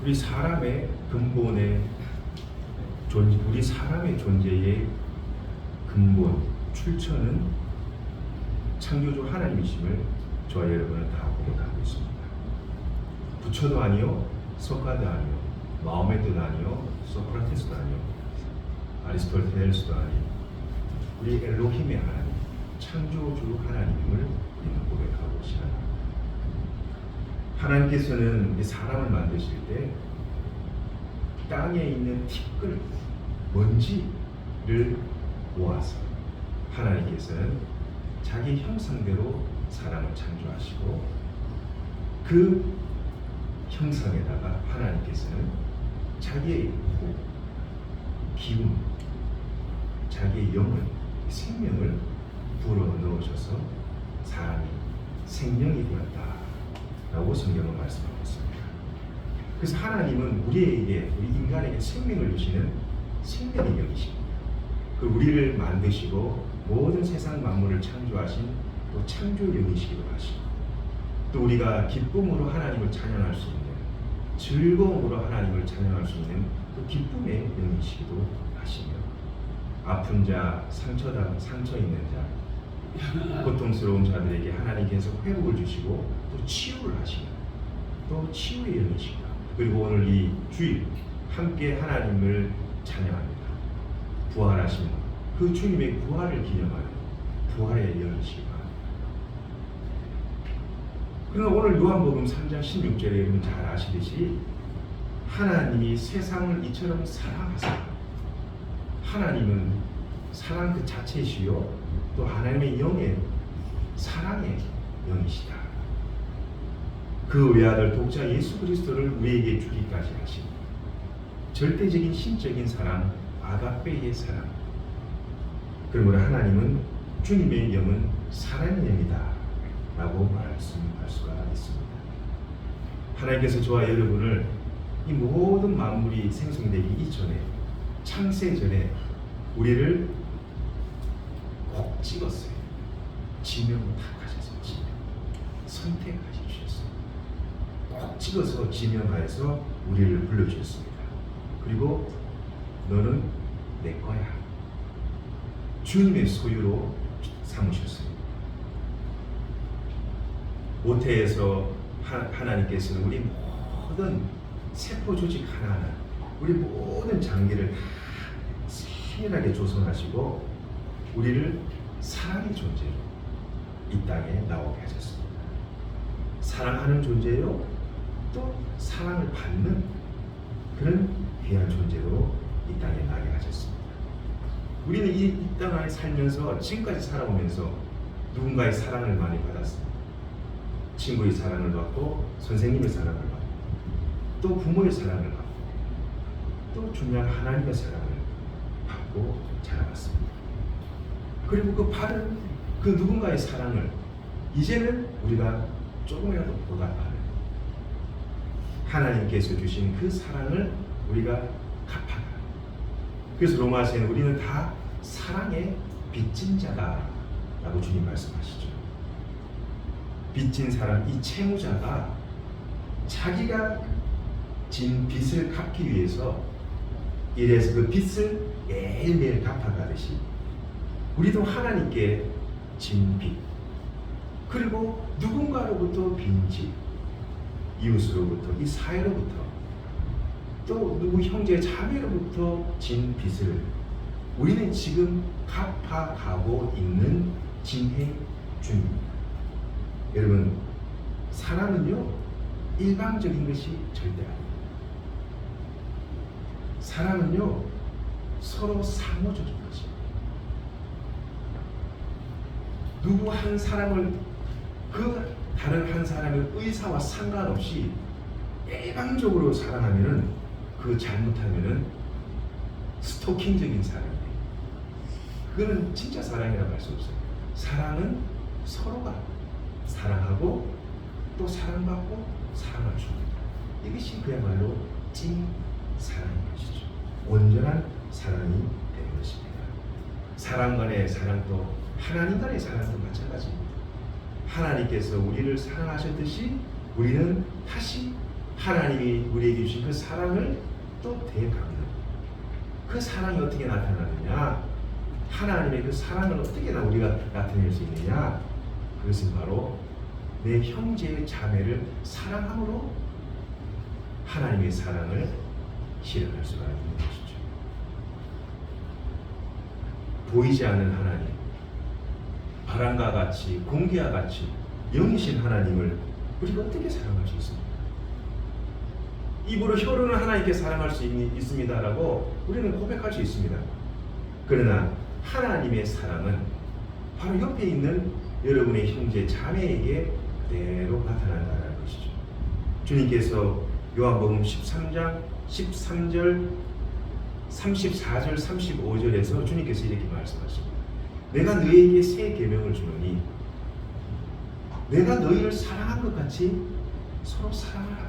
우리 사람의 근본의 우리 사람의 존재의 근본, 출처는 창조주 하나님이심을 저와 여러분은 다 고백하고 있습니다. 부처도 아니요, 석가도 아니요, 마호메트도 아니요, 소크라테스도 아니요, 아리스토텔레스도 아니요, 우리 엘로힘의 하나님, 창조주 하나님을 우리는 고백하고 시작합니다. 하나님께서는 이 사람을 만드실 때 땅에 있는 티끌, 먼지를 모아서 하나님께서는 자기 형상대로 사람을 창조하시고 그 형상에다가 하나님께서는 자기의 호, 기운, 자기의 영을, 생명을 불어 넣으셔서 사람이 생명이 되었다라고 성경은 말씀하고 있습니다. 그래서 하나님은 우리에게, 우리 인간에게 생명을 주시는 생명의 영이십니다. 그 우리를 만드시고 모든 세상 만물을 창조하신 또 창조 영이시기도 하시고 또 우리가 기쁨으로 하나님을 찬양할 수 있는, 즐거움으로 하나님을 찬양할 수 있는 그 기쁨의 영이시기도 하시며 아픈 자, 상처 있는 자, 고통스러운 자들에게 하나님께서 회복을 주시고 또 치유를 하시는 또 치유의 영이십니다. 그리고 오늘 이 주일 함께 하나님을 찬양합니다. 부활하신 그 주님의 부활을 기념하는 부활의 영이십니다. 그러나 오늘 요한복음 3장 16절에 여러분 잘 아시듯이 하나님이 세상을 이처럼 사랑하사, 하나님은 사랑 그 자체이시요 또 하나님의 영의 사랑의 영이시다. 그 외아들 독자 예수 그리스도를 우리에게 주기까지 하신 절대적인 신적인 사랑, 아가페의 사랑. 그러므로 하나님은 주님의 영은 사랑의 영이다 라고 말씀할 수가 있습니다. 하나님께서 저와 여러분을 이 모든 만물이 생성되기 이전에, 창세 전에 우리를 꼭 찍었어요. 지명을 탁 하셨어요. 지명. 선택하셔 주셨어요. 꼭 찍어서 지명하여서 우리를 불러주셨습니다. 그리고 너는 내 거야. 주님의 소유로 삼으셨어요. 모태에서 하나님께서는 우리 모든 세포 조직 하나하나, 우리 모든 장기를 다 세밀하게 조성하시고 우리를 사랑의 존재로 이 땅에 나오게 하셨습니다. 사랑하는 존재요, 또 사랑을 받는 그런 귀한 존재로 이 땅에 나게 하셨습니다. 우리는 이 땅 안에 살면서 지금까지 살아오면서 누군가의 사랑을 많이 받았습니다. 친구의 사랑을 받고, 선생님의 사랑을 받고, 또 부모의 사랑을 받고, 또 중요한 하나님의 사랑을 받고 자라왔습니다. 그리고 그 받은 그 누군가의 사랑을 이제는 우리가 조금이라도 보답하는, 하나님께서 주신 그 사랑을 우리가 갚아가는. 그래서 로마서에는 우리는 다 사랑의 빚진 자다 라고 주님 말씀하시죠. 빚진 사람, 이 채무자가 자기가 진 빚을 갚기 위해서 이래서 그 빚을 매일매일 갚아가듯이 우리도 하나님께 진 빚, 그리고 누군가로부터 빈집, 이웃으로부터, 이 사회로부터, 또 누구 형제 자매로부터 진 빚을 우리는 지금 갚아가고 있는 진행 중입니다. 여러분, 사랑은요 일방적인 것이 절대 아닙니다. 사랑은요 서로 상호적인 것입니다. 누구 한 사람을 그 다른 한 사람의 의사와 상관없이 일방적으로 사랑하면은, 그 잘못하면은 스토킹적인 사랑이에요. 그거는 진짜 사랑이라고 할 수 없어요. 사랑은 서로가 사랑하고 또 사랑받고 사랑을 줍니다. 이것이 그야말로 찐 사랑인 것이죠. 온전한 사랑이 되는 것입니다. 사람 간의 사랑도 하나님 간의 사랑도 마찬가지입니다. 하나님께서 우리를 사랑하셨듯이 우리는 다시 하나님이 우리에게 주신 그 사랑을 또 대갚는, 그 사랑이 어떻게 나타나느냐, 하나님의 그 사랑을 어떻게 우리가 나타낼 수 있느냐, 그것은 바로 내 형제의 자매를 사랑함으로 하나님의 사랑을 실현할 수가 있는 것이죠. 보이지 않는 하나님, 바람과 같이 공기와 같이 영이신 하나님을 우리가 어떻게 사랑할 수 있습니까? 입으로 혀로는 하나님께 사랑할 수 있습니다라고 우리는 고백할 수 있습니다. 그러나 하나님의 사랑은 바로 옆에 있는 여러분의 형제 자매에게 그대로 나타난다는 것이죠. 주님께서 요한복음 13장 13절 34절 35절에서 주님께서 이렇게 말씀하십니다. 내가 너희에게 새 계명을 주노니 내가 너희를 사랑한 것 같이 서로 사랑하라.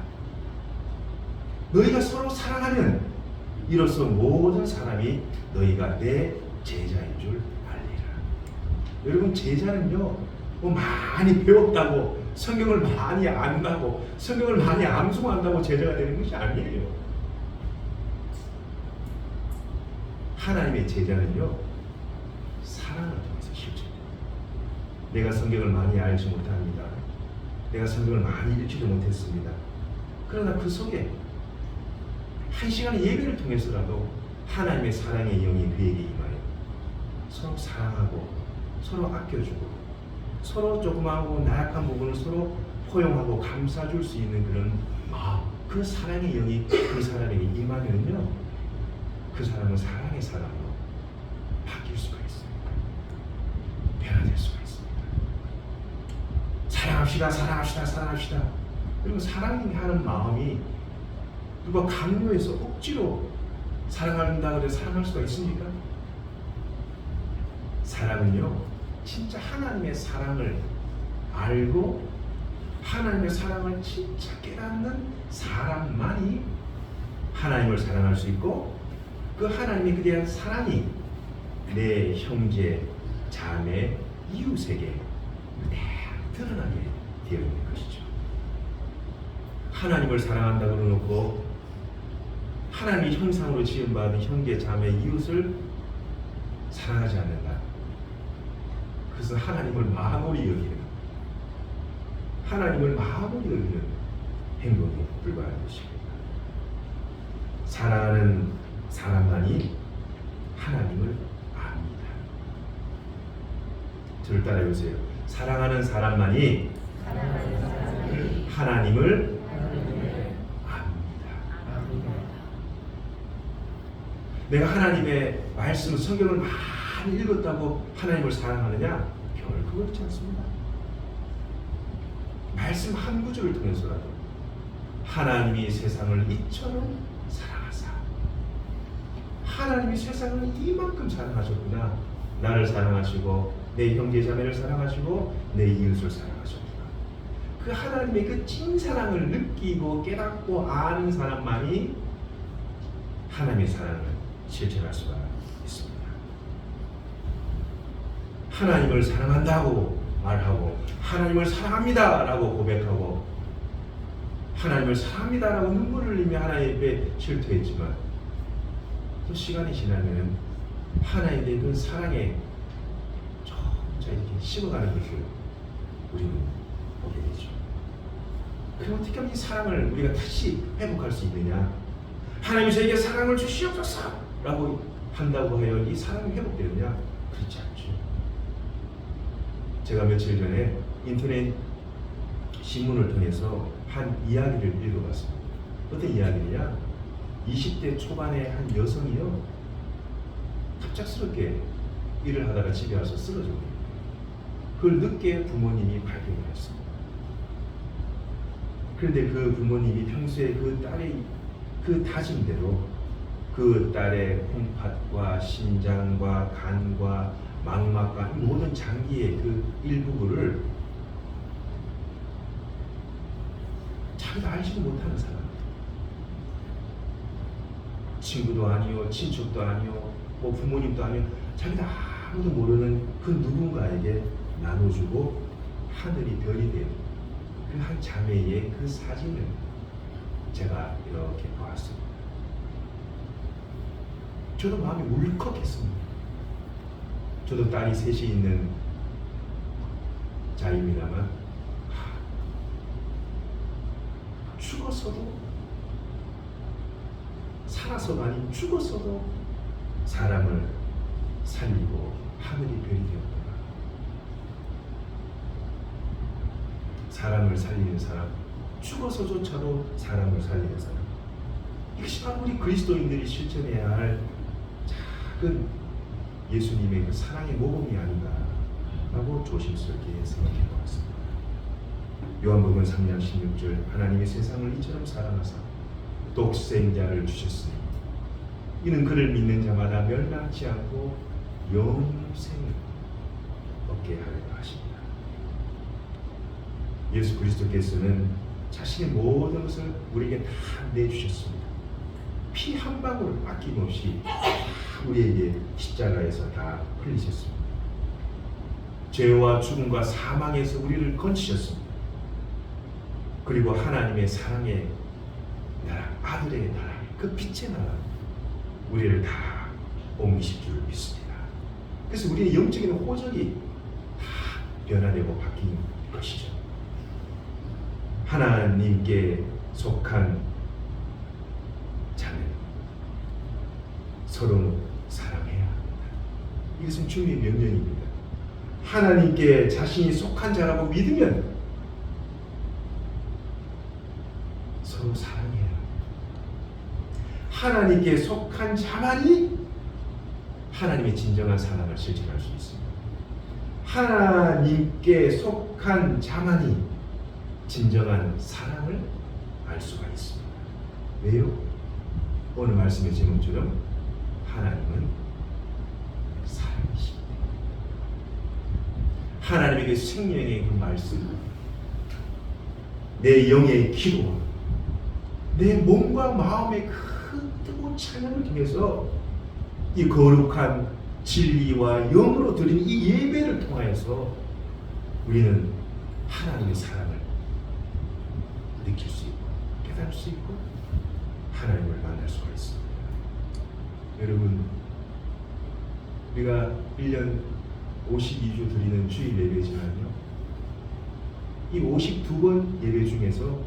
너희가 서로 사랑하면 이로써 모든 사람이 너희가 내 제자인 줄 알리라. 여러분, 제자는요, 뭐 많이 배웠다고, 성경을 많이 안다고, 성경을 많이 암송한다고 제자가 되는 것이 아니에요. 하나님의 제자는요, 사랑을 통해서 실천해요. 내가 성경을 많이 알지 못합니다. 내가 성경을 많이 읽지도 못했습니다. 그러나 그 속에 한 시간의 예배를 통해서라도 하나님의 사랑의 영이 그에게 임하여 서로 사랑하고 서로 아껴주고 서로 조그마하고 나약한 부분을 서로 포용하고 감싸줄 수 있는 그런 마음, 그 사랑의 영이 그 사람에게 임하면요, 그 사람은 사랑의 사람으로 바뀔 수가 있습니다. 변화될 수가 있습니다. 사랑합시다, 사랑합시다, 사랑합시다. 그리고 사랑하는 마음이 누가 강요해서 억지로 사랑한다 그래서 사랑할 수가 있습니까? 사랑은요, 진짜 하나님의 사랑을 알고 하나님의 사랑을 진짜 깨닫는 사람만이 하나님을 사랑할 수 있고, 그 하나님의 그대한 사랑이 내 형제, 자매, 이웃에게 드러나게 되어 있는 것이죠. 하나님을 사랑한다고 그러놓고 하나님의 형상으로 지음받은 형제, 자매, 이웃을 사랑하지 않는다. 그것은 하나님을 마무리 여기는, 하나님을 마무리 여기는 행동에 불과한 것입니다. 사랑하는 사람만이 하나님을 압니다. 저를 따라해보세요. 사랑하는 사람만이 하나님을 내가 하나님의 말씀, 성경을 많이 읽었다고 하나님을 사랑하느냐? 결코 그렇지 않습니다. 말씀 한 구절을 통해서라도 하나님이 세상을 이처럼 사랑하사, 하나님이 세상을 이만큼 사랑하셨구나, 나를 사랑하시고 내 형제 자매를 사랑하시고 내 이웃을 사랑하셨구나. 그 하나님의 그 찐사랑을 느끼고 깨닫고 아는 사람만이 하나님의 사랑을 실천할 수가 있습니다. 하나님을 사랑한다고 말하고 하나님을 사랑합니다 라고 고백하고 하나님을 사랑합니다 라고 눈물을 흘리며 하나님 앞에 실토했지만 또 시간이 지나면 하나님의 그 사랑에 점차 이렇게 식어가는 것을 우리는 보게 되죠. 그럼 어떻게 하면 이 사랑을 우리가 다시 회복할 수 있느냐? 하나님이 저에게 사랑을 주시옵소서 라고 한다고 하여 이 사랑이 회복되느냐? 그렇지 않죠. 제가 며칠 전에 인터넷 신문을 통해서 한 이야기를 읽어봤습니다. 어떤 이야기냐? 20대 초반의 한 여성이요, 갑작스럽게 일을 하다가 집에 와서 쓰러져 버립니다. 그걸 늦게 부모님이 발견을 했습니다. 그런데 그 부모님이 평소에 그 딸의 그 다짐대로 그 딸의 콩팥과 심장과 간과 망막과 모든 장기의 그 일부분을 자기도 알지도 못하는 사람, 친구도 아니요, 친척도 아니요, 뭐 부모님도 아니요, 자기도 아무도 모르는 그 누군가에게 나눠주고 하늘이 별이 된 그 한 자매의 그 사진을 제가 이렇게 보았습니다. 저도 마음이 울컥했습니다. 저도 딸이 셋이 있는 자입니다만 죽었어도 살아서도 아닌 죽었어도 사람을 살리고 하늘이 별이 되었구나. 사람을 살리는 사람, 죽어서조차도 사람을 살리는 사람. 이것이 바로 우리 그리스도인들이 실천해야 할 작은 예수님의 그 사랑의 모범이 아닌가라고 조심스럽게 생각해 보았습니다. 요한복음 3장 16절 하나님이 세상을 이처럼 사랑하사 독생자를 주셨으니 이는 그를 믿는 자마다 멸망치 않고 영생을 얻게 하려고 하십니다. 예수 그리스도께서는 자신의 모든 것을 우리에게 다 내주셨습니다. 피 한 방울 아낌없이 우리에게 십자가에서 다 흘리셨습니다. 죄와 죽음과 사망에서 우리를 건지셨습니다. 그리고 하나님의 사랑의 나라, 아들의 나라, 그 빛의 나라 우리를 다 옮기실 줄 믿습니다. 그래서 우리의 영적인 호적이 다 변화되고 바뀐 것이죠. 하나님께 속한 자는 서로 사랑해야 합니다. 이것은 주님의 명령입니다. 하나님께 자신이 속한 자라고 믿으면 서로 사랑해야 합니다. 하나님께 속한 자만이 하나님의 진정한 사랑을 실천할 수 있습니다. 하나님께 속한 자만이 진정한 사랑을 알 수가 있습니다. 왜요? 오늘 말씀의 제목처럼 하나님은 사랑이십니다. 하나님의 그 생명의 그 말씀, 내 영의 기도와 내 몸과 마음의 그 뜨거운 찬양을 통해서 이 거룩한 진리와 영으로 드린 이 예배를 통하여서 우리는 하나님의 사랑을 느낄 수 있고 깨달을 수 있고 하나님을 만날 수가 있습니다. 여러분, 우리가 1년 52주 드리는 주일 예배지만요, 이 52번 예배 중에서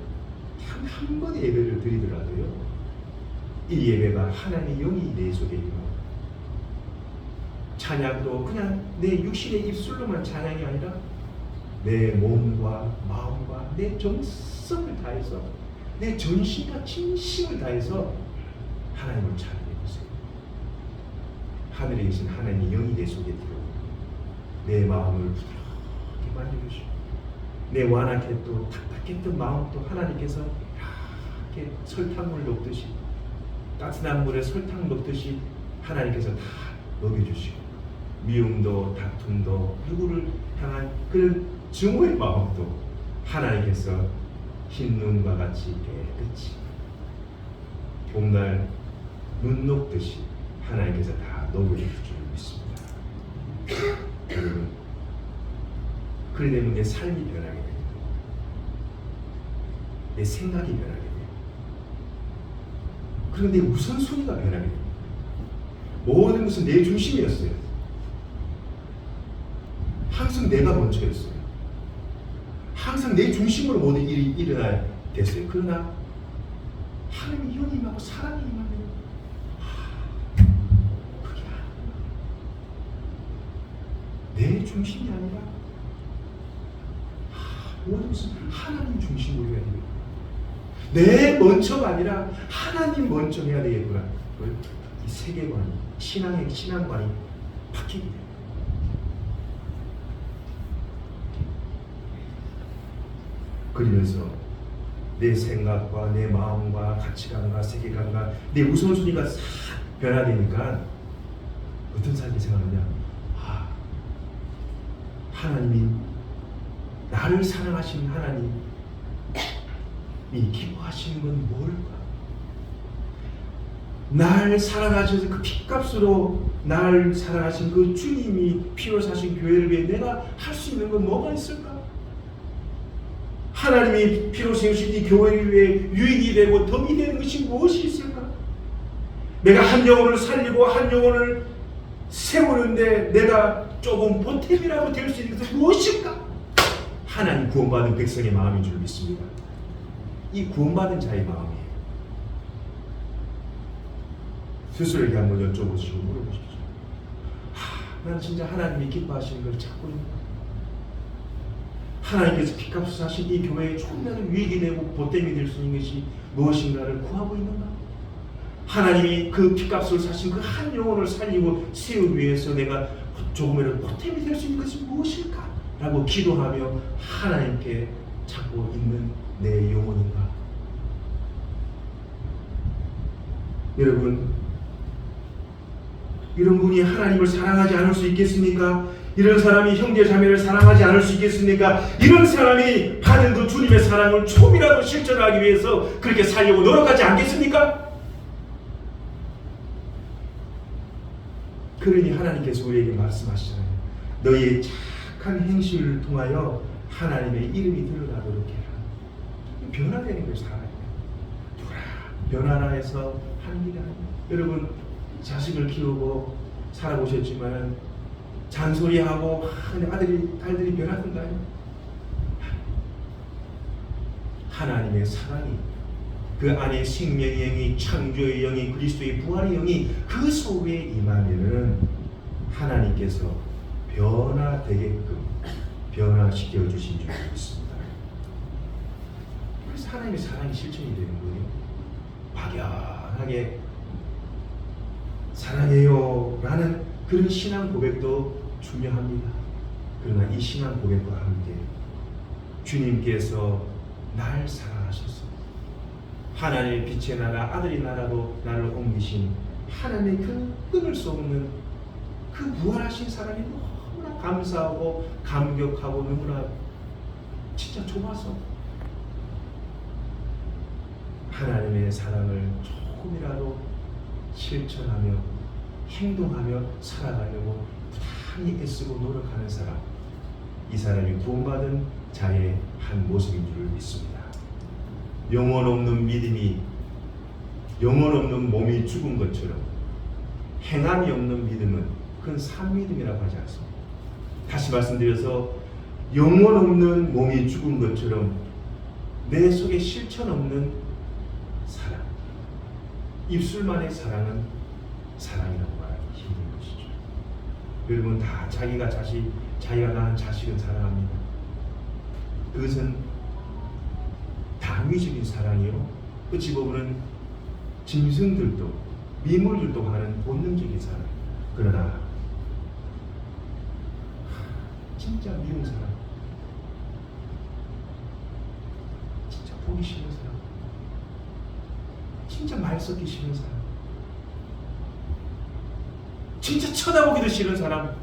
한 번의 예배를 드리더라도요, 이 예배가 하나님의 영이 내 속에 임하고 찬양도 그냥 내 육신의 입술로만 찬양이 아니라 내 몸과 마음과 내 정성을 다해서 내 전신과 진심을 다해서 하나님을 찬양해 보세요. 하늘에 계신 하나님의 영이 내 속에 들어오고 내 마음을 부드럽게 만져주시고 내 완악했고 답답했던 마음도 하나님께서 이렇게 설탕물 넣듯이 따뜻한 물에 설탕 넣듯이 하나님께서 다 녹여주시고 미움도 다툼도 누구를 향한 그런 증오의 마음도 하나님께서 흰 눈과 같이 깨끗이 봄날 눈 녹듯이 하나님께서 다 녹여줄 줄 믿습니다. 여러분, 그래 되면 내 삶이 변하게 됩니다. 내 생각이 변하게 돼요. 그리고 내 우선순위가 변하게 됩니다. 모든 것은 내 중심이었어요. 항상 내가 먼저였어요. 항상 내 중심으로 모든 일이 일어나야 됐어요. 그러나 하나님의 영이 임하고 사랑이 임하면 그게 내 중심이 아니라 모든 것은 하나님 중심으로 해야 돼요. 내 먼저가 아니라 하나님 먼저 해야 되겠구나. 이 세계관이, 신앙관이 바뀌게 돼요. 그러면서 내 생각과 내 마음과 가치관과 세계관과 내 우선순위가 싹 변화되니까 어떤 사람이 생각하냐? 하나님이 나를 사랑하시는 하나님이 기뻐하시는 건 뭘까? 날 사랑하셔서 그 핏값으로 날 사랑하신 그 주님이 피로 사신 교회를 위해 내가 할 수 있는 건 뭐가 있을까? 하나님이 피로 세우신 이 교회를 위해 유익이 되고 덤이 되는 것이 무엇이 있을까? 내가 한 영혼을 살리고 한 영혼을 세우는데 내가 조금 보탬이라도 될 수 있는 것은 무엇일까? 하나님 구원받은 백성의 마음인 줄 믿습니다. 이 구원받은 자의 마음이에요. 스스로에게 한번 여쭤보시고 물어보십시오. 나는 진짜 하나님이 기뻐하시는 걸 찾고 있는가? 하나님께서 피값을 사신 이 교회에 조금이라도 유익이 되고 보탬이 될 수 있는 것이 무엇인가를 구하고 있는가? 하나님이 그 피값을 사신 그 한 영혼을 살리고 세우기 위해서 내가 조금이라도 보탬이 될 수 있는 것이 무엇일까? 라고 기도하며 하나님께 찾고 있는 내 영혼인가? 여러분, 이런 분이 하나님을 사랑하지 않을 수 있겠습니까? 이런 사람이 형제 자매를 사랑하지 않을 수 있겠습니까? 이런 사람이 받은 그 주님의 사랑을 조금이라도 실천하기 위해서 그렇게 살려고 노력하지 않겠습니까? 그러니 하나님께서 우리에게 말씀하시잖아요. 너희의 착한 행실을 통하여 하나님의 이름이 드러나도록 해라. 변화되는 걸 살아야 돼요. 누구나 변화라 해서 하는 일이 아니에요. 여러분, 자식을 키우고 살아보셨지만 잔소리하고 딸들이 변하던가요? 하나님의 사랑이, 그 안에 생명의 영이, 창조의 영이, 그리스도의 부활의 영이 그 속에 임하면은 하나님께서 변화되게끔 변화시켜 주신 줄 믿습니다. 그래서 하나님의 사랑이 실천이 되는 거예요. 막연하게 사랑해요 라는 그런 신앙 고백도 중요합니다. 그러나 이 신앙 고백과 함께 주님께서 날 사랑하셨어. 하나님의 빛의 나라, 아들의 나라로 나를 옮기신 하나님의 그 끊을 수 없는 그 부활하신 사랑이 너무나 감사하고 감격하고 너무나 진짜 좋아서 하나님의 사랑을 조금이라도 실천하며 행동하며 살아가려고 부단히 애쓰고 노력하는 사람, 이 사람이 구원받은 자의 한 모습인 줄 믿습니다. 영혼 없는 믿음이, 영혼 없는 몸이 죽은 것처럼 행함이 없는 믿음은 그건 산믿음이라고 하지 않습니다. 다시 말씀드려서 영혼 없는 몸이 죽은 것처럼 내 속에 실천 없는 사랑, 입술만의 사랑은 사랑이라고 말하기 힘든 것이죠. 여러분 다 자기가 낳은 자식은 사랑합니다. 그것은 당위적인 사랑이요. 어찌 보면 짐승들도 미물들도 하는 본능적인 사랑. 그러나 진짜 미운 사람, 진짜 보기 싫은 사람, 진짜 말 섞기 싫은 사람, 진짜 쳐다보기도 싫은 사람,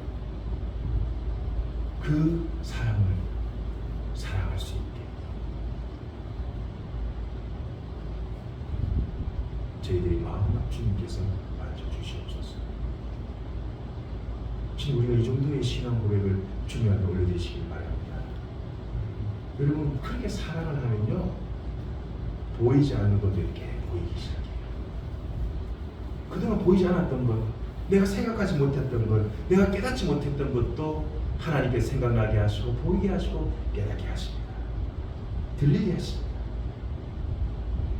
그 사람을 사랑할 수 있게 저희들이 마음을 주님께서 만져주시옵소서. 지금 우리가 이 정도의 신앙 고백을 주님 앞에 올려드리시길 바랍니다. 여러분, 그렇게 사랑을 하면요, 보이지 않는 것도 이렇게 보이기 시작해요. 그동안 보이지 않았던 것, 내가 생각하지 못했던 것, 내가 깨닫지 못했던 것도 하나님께 생각나게 하시고 보이게 하시고 깨닫게 하십니다. 들리게 하십니다.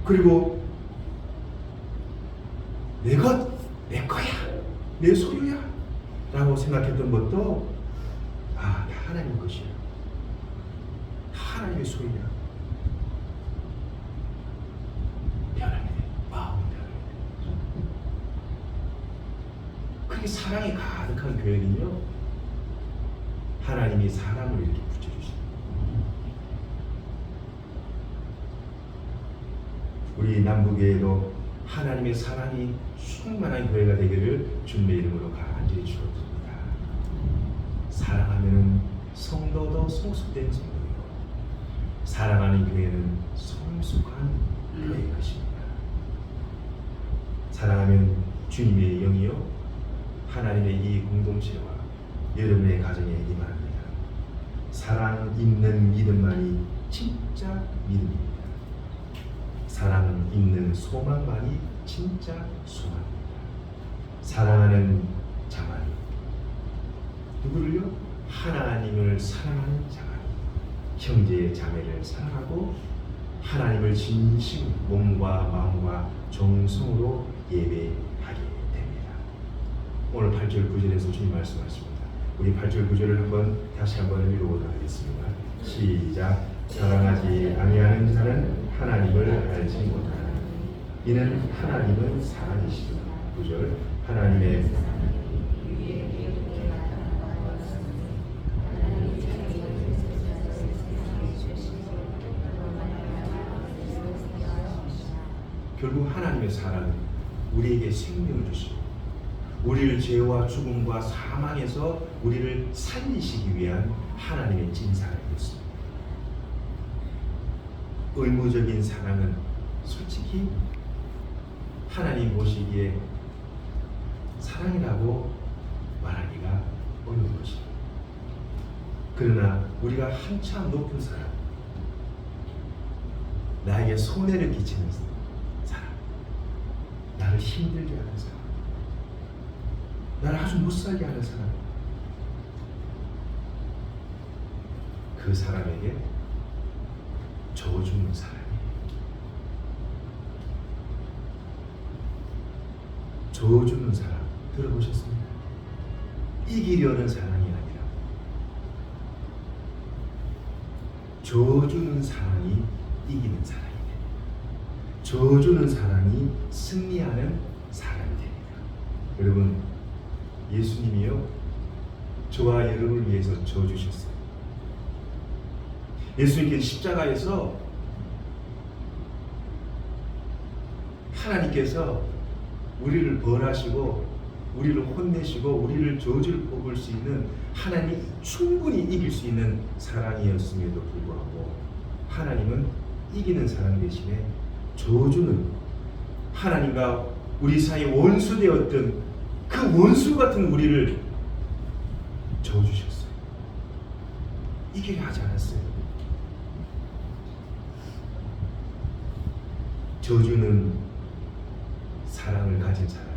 그리고 내 것, 내 거야, 내 소유야 라고 생각했던 것도 다 하나님의 것이야. 다 하나님의 소유야. 변하게 돼. 마음이 변하게 돼. 그렇게 사랑이 가득한 교회는요, 하나님이 사람을 이렇게 붙여주십니다. 우리 남부교회도 하나님의 사랑이 충만한 교회가 되기를 주님의 이름으로 간절히 축원드립니다. 사랑하면은 성도도 성숙된 성도이고, 사랑하는 교회는 성숙한 교회의 것입니다. 사랑하면 주님의 영이요, 하나님의 이 공동체와 여러분의 가정에 임합니다. 사랑 있는 믿음만이 진짜 믿음입니다. 사랑 있는 소망만이 진짜 소망입니다. 사랑하는 자만이 누구를요? 하나님을 사랑하는 자만이 형제 자매를 사랑하고 하나님을 진심 몸과 마음과 정성으로 예배하게 됩니다. 오늘 8절 9절에서 주님 말씀하십니다. 우리 8절 9절을 다시 한번 읽어보도록 하겠습니다. 시작. 사랑하지 아니하는 자는 하나님을 알지 못하나니 이는 하나님은 사랑이시도다. 9절. 하나님의 결국 하나님의 사랑은 우리에게 생명을 주시고 우리를 죄와 죽음과 사망에서 우리를 살리시기 위한 하나님의 찐사랑이었습니다. 의무적인 사랑은 솔직히 하나님 보시기에 사랑이라고 말하기가 어려운 것입니다. 그러나 우리가 한참 높은 사랑, 나에게 손해를 끼치는 사람, 나를 힘들게 하는 사람, 나를 아주 못살게 하는 사람, 그 사람에게 저주는 사람이에요. 저주는 사람 들어보셨습니까? 이기려는 사랑이 아니라 저주는 사랑이 이기는 사랑이 됩니다. 저주는 사랑이 승리하는 사람이 됩니다. 여러분, 예수님이요 저와 여러분을 위해서 저주셨어요. 예수님께서 십자가에서 하나님께서 우리를 벌하시고 우리를 혼내시고 우리를 저주를 뽑을 수 있는 하나님이 충분히 이길 수 있는 사랑이었음에도 불구하고 하나님은 이기는 사랑 대신에 저주는 하나님과 우리 사이 원수되었던 그 원수 같은 우리를 저주셨어요. 이기려 하지 않았어요. 저주는 사랑을 가진 사람,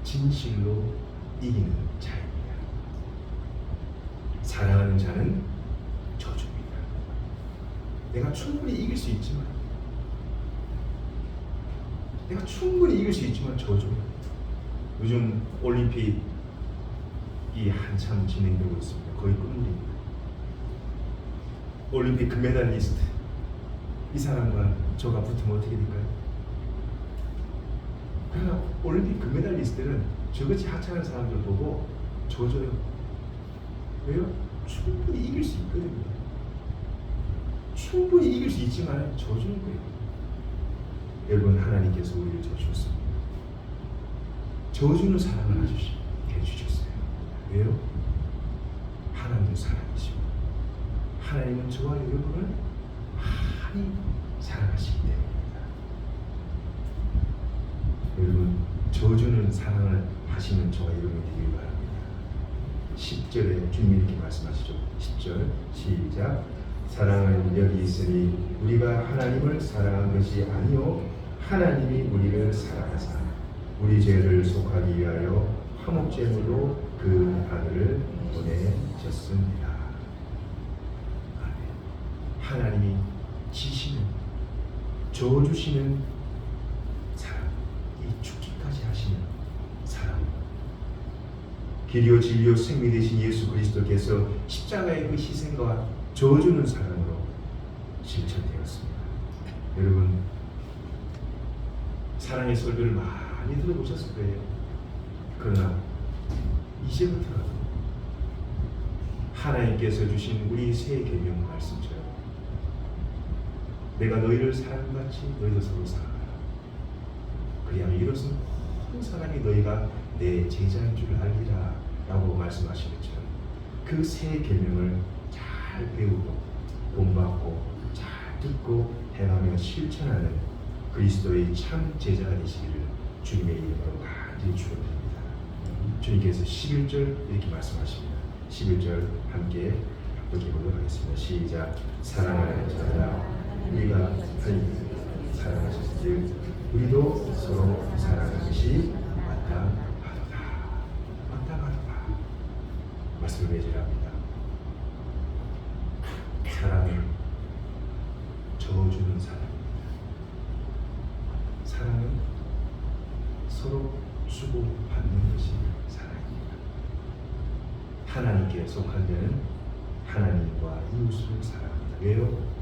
진실로 이기는 자입니다. 사랑하는 자는 저주입니다. 내가 충분히 이길 수 있지만 저주입니다. 요즘 올림픽이 한참 진행되고 있습니다. 거의 끝물입니다. 올림픽 금메달리스트 이 사람과 저가 붙으면 어떻게 될까요? 그러나 올림픽 금메달리스트는 저같이 하찮은 사람들 보고 저줘요. 왜요? 충분히 이길 수 있거든요. 충분히 이길 수 있지만 저주는 거예요. 여러분, 하나님께서 우리를 저주셨습니다. 저주는 사랑을 해주셨어요. 왜요? 하나님은 사랑이시고 하나님은 저와 여러분을 많이 사랑하시기 때문입니다. 여러분, 저주는 사랑을 하시는 저와 여러분이 되길 바랍니다. 10절에 주님이 이렇게 말씀하시죠. 10절 시작. 사랑은 여기 있으니 우리가 하나님을 사랑한 것이 아니요 하나님이 우리를 사랑하사 우리 죄를 속하기 위하여 화목제물로 그 아들을 보내셨습니다. 하나님이 지시는 저주시는 사랑, 이 죽기까지 하시는 사랑, 길이요 진리요 생미 되신 예수 그리스도께서 십자가의 그 희생과 저주는 사랑으로 실천되었습니다. 여러분, 사랑의 설교를 많이 들어보셨을 거예요. 그러나 이제부터라도 하나님께서 주신 우리 새 계명 말씀처럼 내가 너희를 사랑같이 너희도 서로 사랑하라. 그리하면 이것은 모든 사람이 너희가 내 제자인 줄 알리라 라고 말씀하신 것처럼 그 새 계명을 잘 배우고 본받고 잘 듣고 행하며 실천하는 그리스도의 참 제자가 되시기를 주님의 이름으로 간절히 축원드립니다. 주님께서 11절 이렇게 말씀하십니다. 11절 함께 읽어보도록 하겠습니다. 시작. 사랑하는 자들아, 우리가 하나님을 사랑하셨을 우리도 서로 사랑하듯이 마땅하도다. 마땅하도다. 말씀을 맺으랍니다. 사랑은 저어주는 사랑입니다. 사랑은 서로 주고받는 것이 사랑입니다. 하나님께 속한 자는 하나님과 이웃을 사랑합니다. 왜요?